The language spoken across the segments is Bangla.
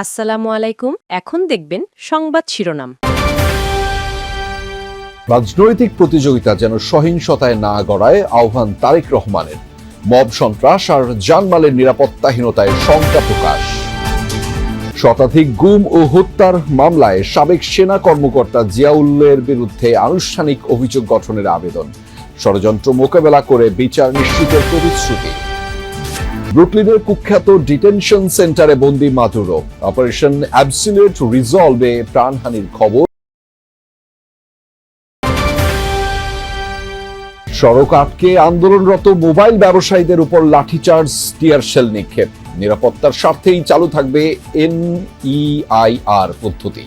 আসসালামু আলাইকুম। এখন দেখবেন সংবাদ শিরোনাম। রাজনৈতিক প্রতিযোগিতা যেন সহিংসতায় না গড়ায় আহ্বান তারেক রহমানের। মব সন্ত্রাস আর জানমালের নিরাপত্তাহীনতায় শঙ্কা প্রকাশ। শতাধিক গুম ও হত্যার মামলায় সাবেক সেনা কর্মকর্তা জিয়াউলের বিরুদ্ধে আনুষ্ঠানিক অভিযোগ গঠনের আবেদন। ষড়যন্ত্র মোকাবেলা করে বিচার নিশ্চিতের প্রতিশ্রুতি। ব্রুকলিনের কুখ্যাত ডিটেনশন সেন্টারে বন্দী মাদুরো। অপারেশন অ্যাবসলিউট রিজলভে প্রাণহানির খবর। সড়ক আটকে আন্দোলনরত মোবাইল ব্যবসায়ীদের উপর লাঠিচার্জ, টিয়ার শেল নিক্ষেপ। নিরাপত্তার স্বার্থেই চালু থাকবে NEIR পদ্ধতি।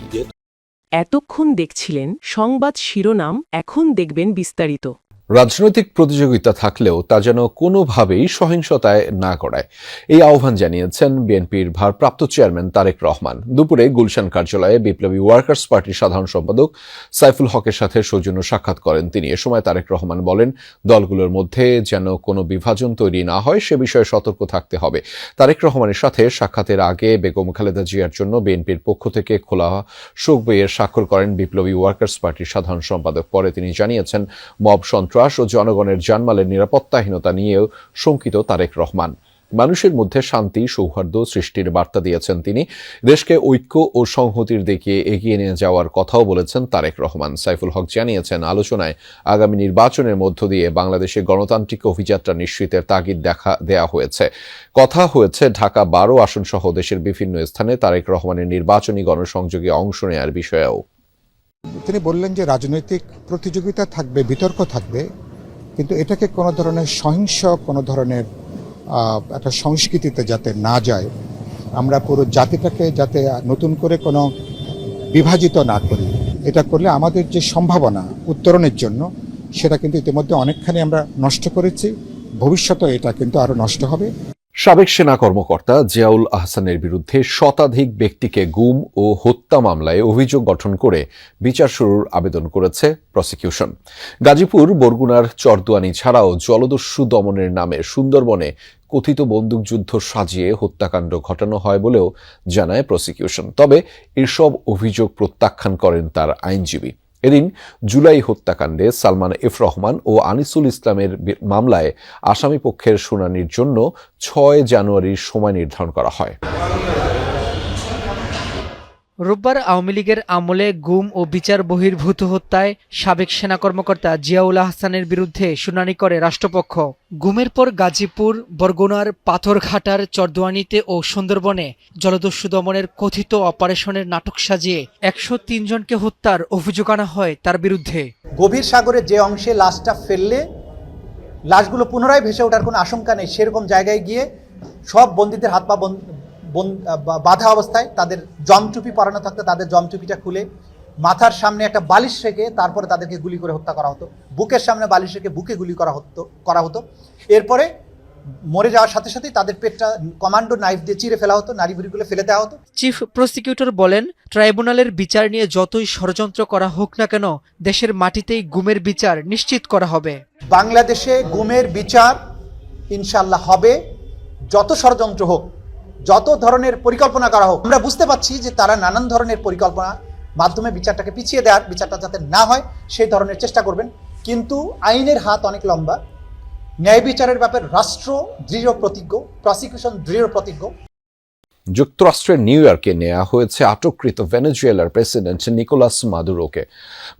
এতক্ষণ দেখছিলেন সংবাদ শিরোনাম, এখন দেখবেন বিস্তারিত। রাজনৈতিক প্রতিযোগিতা থাকলেও তা যেন কোনোভাবেই সহিংসতায় না গড়ায়, এই আহ্বান জানিয়েছেন বিএনপির ভারপ্রাপ্ত চেয়ারম্যান তারেক রহমান। দুপুরে গুলশান কার্যালয়ে বিপ্লবী ওয়ার্কার্স পার্টির সাধারণ সম্পাদক সাইফুল হকের সাথে সৌজন্য সাক্ষাৎ করেন তিনি। এ সময় তারেক রহমান বলেন, দলগুলোর মধ্যে যেন কোনো বিভাজন তৈরি না হয় সে বিষয়ে সতর্ক থাকতে হবে। তারেক রহমানের সাথে সাক্ষাতের আগে বেগম খালেদা জিয়ার জন্য বিএনপির পক্ষ থেকে খোলা শোক বইয়ের স্বাক্ষর করেন বিপ্লবী ওয়ার্কার্স পার্টির সাধারণ সম্পাদক। পরে তিনি জানিয়েছেন, মব সন্ত্রাস ও জনগণের জানমালের নিরাপত্তাহীনতা নিয়েও শঙ্কিত তারেক রহমান। মানুষের মধ্যে শান্তি সৌহার্দ্য সৃষ্টির বার্তা দিয়েছেন তিনি। দেশকে ঐক্য ও সংহতির দিকে এগিয়ে নিয়ে যাওয়ার কথাও বলেছেন তারেক রহমান। সাইফুল হক জানিয়েছেন, আলোচনায় আগামী নির্বাচনের মধ্য দিয়ে বাংলাদেশে গণতান্ত্রিক অভিযাত্রা নিশ্চিতের তাগিদ দেয়া হয়েছে। কথা হয়েছে ঢাকা 12 আসন সহ দেশের বিভিন্ন স্থানে তারেক রহমানের নির্বাচনী গণসংযোগে অংশ নেওয়ার বিষয়েও। তিনি বললেন যে রাজনৈতিক প্রতিযোগিতা থাকবে, বিতর্ক থাকবে, কিন্তু এটাকে কোনো ধরনের সহিংস কোনো ধরনের একটা সংস্কৃতিতে যাতে না যায়, আমরা পুরো জাতিটাকে যাতে নতুন করে কোনো বিভাজিত না করি। এটা করলে আমাদের যে সম্ভাবনা উত্তরণের জন্য সেটা কিন্তু ইতিমধ্যে অনেকখানি আমরা নষ্ট করেছি, ভবিষ্যতে এটা কিন্তু আরো নষ্ট হবে। সাবেক সেনা কর্মকর্তা জিয়াউল আহসানের বিরুদ্ধে শতাধিক ব্যক্তিকে গুম ও হত্যা মামলায় অভিযোগ গঠন করে বিচার শুরুর আবেদন করেছে প্রসিকিউশন। গাজীপুর, বরগুনার চরদুয়ানি ছাড়াও জলদস্যু দমনের নামে সুন্দরবনে কথিত বন্দুকযুদ্ধ সাজিয়ে হত্যাকাণ্ড ঘটানো হয় বলেও জানায় প্রসিকিউশন। তবে এসব অভিযোগ প্রত্যাখ্যান করেন তার আইনজীবী। এদিন জুলাই হত্যাকাণ্ডে সালমান এফ রহমান ও আনিসুল ইসলামের মামলায় আসামি পক্ষের শুনানির জন্য 6 জানুয়ারির সময় নির্ধারণ করা হয়। রোববার আওয়ামী লীগের আমলে গুম ও বিচার বহির্ভূত হত্যায় সাবেক সেনা কর্মকর্তা জিয়াউল আহসানের বিরুদ্ধে শুনানি করে রাষ্ট্রপক্ষ। গুমের পর গাজীপুর, বরগুনার পাথরঘাটার চরদুয়ানিতে ও সুন্দরবনে জলদস্যু দমনের কথিত অপারেশনের নাটক সাজিয়ে 103 জনকে হত্যার অভিযোগ আনা হয় তার বিরুদ্ধে। গভীর সাগরে যে অংশে লাশটা ফেললে লাশগুলো পুনরায় ভেসে ওঠার কোনো আশঙ্কা নেই, সেরকম জায়গায় গিয়ে সব বন্দীদের হাত পা বাঁধা অবস্থায় তাদের জমটুপি পরানো থাকতো, তাদের জমটুপিটা খুলে মাথার সামনে একটা বালিশ রেখে তারপরে তাদেরকে গুলি করে হত্যা করা হতো। বুকের সামনে বালিশ রেখে বুকে গুলি করা হতো। এরপরে মরে যাওয়ার সাথে সাথেই তাদের পেটটা কমান্ডো নাইফ দিয়ে চিরে ফেলা হতো, নাড়িভুড়িগুলো ফেলে দেওয়া হতো। চিফ প্রসিকিউটর বলেন, ট্রাইব্যুনালের বিচার নিয়ে যতই ষড়যন্ত্র করা হোক না কেন, দেশের মাটিতেই গুমের বিচার নিশ্চিত করা হবে। বাংলাদেশে গুমের বিচার ইনশাল্লাহ হবে, যত ষড়যন্ত্র হোক, যত ধরনের পরিকল্পনা করা হোক। আমরা বুঝতে পারছি যে তারা নানান ধরনের পরিকল্পনা মাধ্যমে বিচারটাকে পিছিয়ে দেওয়ার, বিচারটা যাতে না হয় সেই ধরনের চেষ্টা করবেন। কিন্তু আইনের হাত অনেক লম্বা, ন্যায় বিচারের ব্যাপারে রাষ্ট্র দৃঢ় প্রতিজ্ঞ, প্রসিকিউশন দৃঢ় প্রতিজ্ঞ। যুক্তরাষ্ট্রের নিউ ইয়র্কে নেওয়া হয়েছে আটককৃত ভেনেজুয়েলার প্রেসিডেন্ট নিকোলাস মাদুরোকে।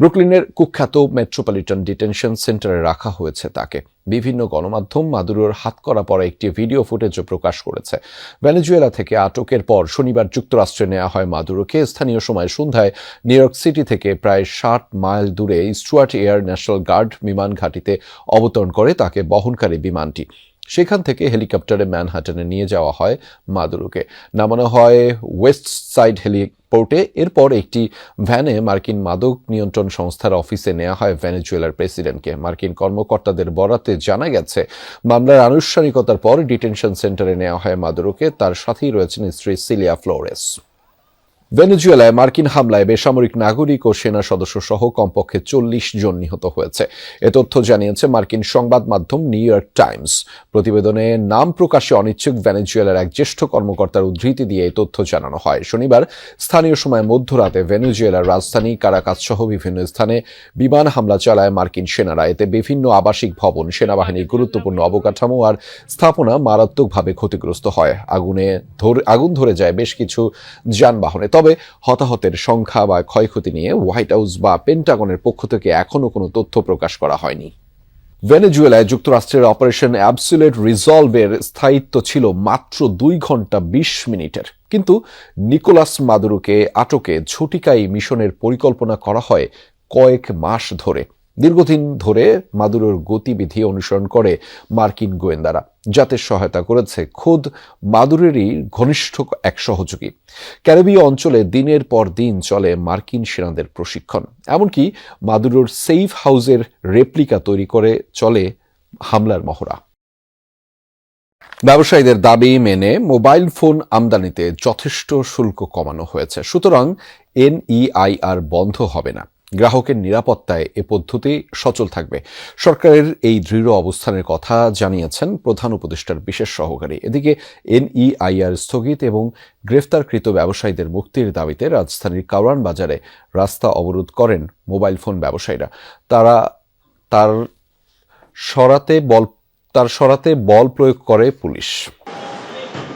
ব্রুকলিনের কুখ্যাত মেট্রোপলিটন ডিটেনশন সেন্টারে রাখা হয়েছে তাকে। বিভিন্ন গণমাধ্যম মাদুরোর হাতকড়া পরা একটি ভিডিও ফুটেজও প্রকাশ করেছে। ভেনেজুয়েলা থেকে আটকের পর শনিবার যুক্তরাষ্ট্রে নেওয়া হয় মাদুরোকে। স্থানীয় সময় সন্ধ্যায় নিউ ইয়র্ক সিটি থেকে প্রায় 60 মাইল দূরে স্টুয়ার্ট এয়ার ন্যাশনাল গার্ড বিমান ঘাঁটিতে অবতরণ করে তাকে বহনকারী বিমানটি। সেখান থেকে হেলিকপ্টারে ম্যানহাটনে নিয়ে যাওয়া হয় মাদুরোকে। নামানো হয় ওয়েস্ট সাইড হেলিপোর্টে। এরপর একটি ভ্যানে মার্কিন মাদক নিয়ন্ত্রণ সংস্থার অফিসে নেওয়া হয় ভেনেজুয়েলার প্রেসিডেন্টকে। মার্কিন কর্মকর্তাদের বরাতে জানা গেছে, মামলার আনুষ্ঠানিকতার পর ডিটেনশন সেন্টারে নেওয়া হয় মাদুরোকে। তার সাথেই রয়েছেন স্ত্রী সিলিয়া ফ্লোরেস। ভেনেজুয়েলায় মার্কিন হামলায় বেসামরিক নাগরিক ও সেনা সদস্য সহ কমপক্ষে 40 জন নিহত হয়েছে। এ তথ্য জানিয়েছে মার্কিন সংবাদ মাধ্যম নিউ ইয়র্ক টাইমস। প্রতিবেদনে নাম প্রকাশে অনিচ্ছুক ভেনেজুয়েলার এক জ্যেষ্ঠ কর্মকর্তার উদ্ধৃতি দিয়ে এই তথ্য জানানো হয়। শনিবার স্থানীয় সময় মধ্যরাতে ভেনেজুয়েলার রাজধানী কারাকাস সহ বিভিন্ন স্থানে বিমান হামলা চালায় মার্কিন সেনারা। এতে বিভিন্ন আবাসিক ভবন, সেনাবাহিনীর গুরুত্বপূর্ণ অবকাঠামো আর স্থাপনা মারাত্মকভাবে ক্ষতিগ্রস্ত হয়। আগুন ধরে যায় বেশ কিছু যানবাহনে। তবে হতাহতের সংখ্যা বা ক্ষয়ক্ষতি নিয়ে হোয়াইট হাউস বা পেন্টাগনের পক্ষ থেকে এখনো কোনো তথ্য প্রকাশ করা হয়নি। ভেনেজুয়েলায় যুক্তরাষ্ট্রের অপারেশন অ্যাবসোলিউট রিজলভের স্থায়িত্ব ছিল মাত্র 2 ঘন্টা 20 মিনিটের, কিন্তু নিকোলাস মাদুরোকে আটকে ঝটিকাই মিশনের পরিকল্পনা করা হয় কয়েক মাস ধরে। দীর্ঘদিন ধরে মাদুরোর গতিবিধি অনুসরণ করে মার্কিন গোয়েন্দারা, যাতে সহায়তা করেছে খোদ মাদুরোরই ঘনিষ্ঠ এক সহযোগী। ক্যারিবীয় অঞ্চলে দিনের পর দিন চলে মার্কিন সেনাদের প্রশিক্ষণ। এমনকি মাদুরোর সেফ হাউসের রেপ্লিকা তৈরি করে চলে হামলার মহড়া। ব্যবসায়ীদের দাবি মেনে মোবাইল ফোন আমদানিতে যথেষ্ট শুল্ক কমানো হয়েছে, সুতরাং NEIR বন্ধ হবে না। গ্রাহকের নিরাপত্তায় এ পদ্ধতি সচল থাকবে। সরকারের এই দৃঢ় অবস্থানের কথা জানিয়েছেন প্রধান উপদেষ্টার বিশেষ সহকারী। এদিকে NEIR স্থগিত এবং গ্রেফতারকৃত ব্যবসায়ীদের মুক্তির দাবিতে রাজধানীর কারওয়ান বাজারে রাস্তা অবরোধ করেন মোবাইল ফোন ব্যবসায়ীরা। তার সরাতে বল প্রয়োগ করে police.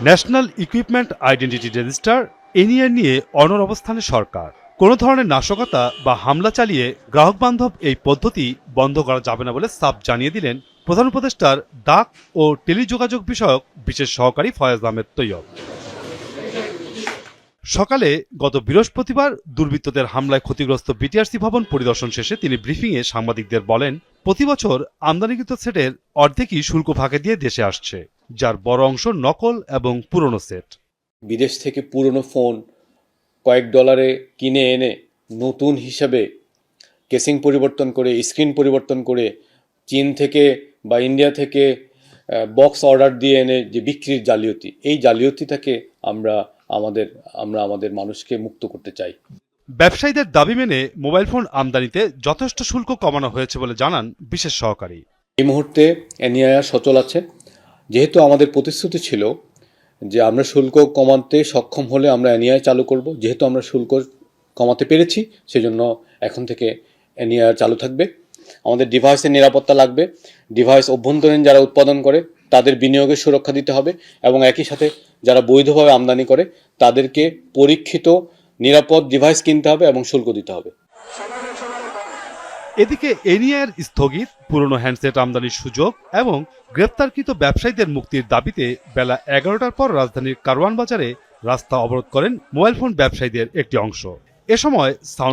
National equipment identity register NEIR নিয়ে অনড় অবস্থানে সরকার। কোনো ধরনের নাশকতা বা হামলা চালিয়ে গ্রাহক বান্ধব এই পদ্ধতি বন্ধ করা যাবে না বলে সাফ জানিয়ে দিলেন প্রধান উপদেষ্টার ডাক ও টেলিযোগাযোগ বিষয়ক বিশেষ সহকারী ফয়েজ আহমেদ তৈয়ব। সকালে গত বৃহস্পতিবার দুর্বৃত্তদের হামলায় ক্ষতিগ্রস্ত BTRC ভবন পরিদর্শন শেষে তিনি ব্রিফিংয়ে সাংবাদিকদের বলেন, প্রতি বছর আমদানিকৃত সেটের অর্ধেকই শুল্ক ফাঁকি দিয়ে দেশে আসছে, যার বড় অংশ নকল এবং পুরনো সেট। বিদেশ থেকে পুরনো ফোন কয়েক ডলারে কিনে এনে নতুন হিসাবে কেসিং পরিবর্তন করে, স্ক্রিন পরিবর্তন করে, চীন থেকে বা ইন্ডিয়া থেকে বক্স অর্ডার দিয়ে এনে যে বিক্রির জালিয়াতি, এই জালিয়াতিটাকে আমরা আমাদের মানুষকে মুক্ত করতে চাই। ব্যবসায়ীদের দাবি মেনে মোবাইল ফোন আমদানিতে যথেষ্ট শুল্ক কমানো হয়েছে বলে জানান বিশেষ সহকারী। এই মুহূর্তে NEIR সচল আছে। যেহেতু আমাদের প্রতিশ্রুতি ছিল যে আমরা শুল্ক কমাতে সক্ষম হলে আমরা NEIR চালু করব, যেহেতু আমরা শুল্ক কমাতে পেরেছি সেজন্য এখন থেকে NEIR চালু থাকবে। আমাদের ডিভাইসের নিরাপত্তা লাগবে। ডিভাইস অভ্যন্তরীণ যারা উৎপাদন করে তাদের বিনিয়োগের সুরক্ষা দিতে হবে এবং একই সাথে যারা বৈধভাবে আমদানি করে তাদেরকে পরীক্ষিত নিরাপদ ডিভাইস কিনতে হবে এবং শুল্ক দিতে হবে। এদিকে NEIR স্থগিত, পুরনো হ্যান্ডসেট আমদানির সুযোগ এবং গ্রেপ্তারকৃত ব্যবসায়ীদের মুক্তির দাবিতে বেলা 11টার পর রাজধানীর কারওয়ান বাজারে রাস্তা অবরোধ করেন মোবাইল ফোন ব্যবসায়ীদের একটি অংশ। এ সময়